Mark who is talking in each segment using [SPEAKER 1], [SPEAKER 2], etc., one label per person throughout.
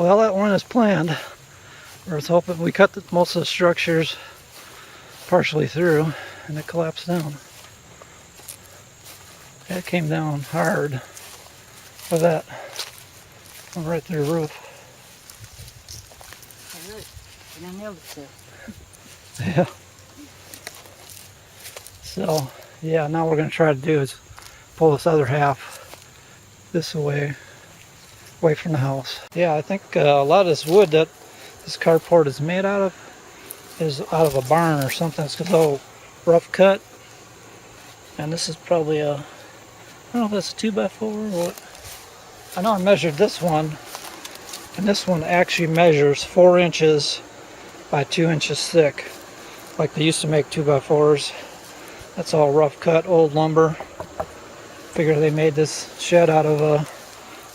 [SPEAKER 1] Well, that went as planned. I was hoping we cut most of the structures partially through, and it collapsed down. It came down hard with that. Went right through the roof.
[SPEAKER 2] And I nailed it too.
[SPEAKER 1] Yeah. So, yeah, now what we're going to try to do is pull this other half this away from the house. Yeah, I think a lot of this wood that this carport is made out of is out of a barn or something. It's all rough cut. And this is probably a, I don't know if that's a 2x4 or what. I know I measured this one, and this one actually measures 4 inches by 2 inches thick, like they used to make 2x4s. That's all rough cut old lumber. Figure they made this shed out of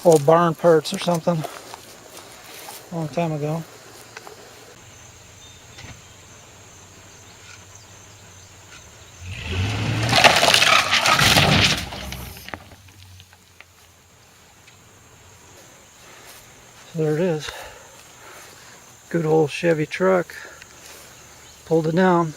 [SPEAKER 1] old barn parts or something a long time ago. So there it is. Good old Chevy truck. Pulled it down.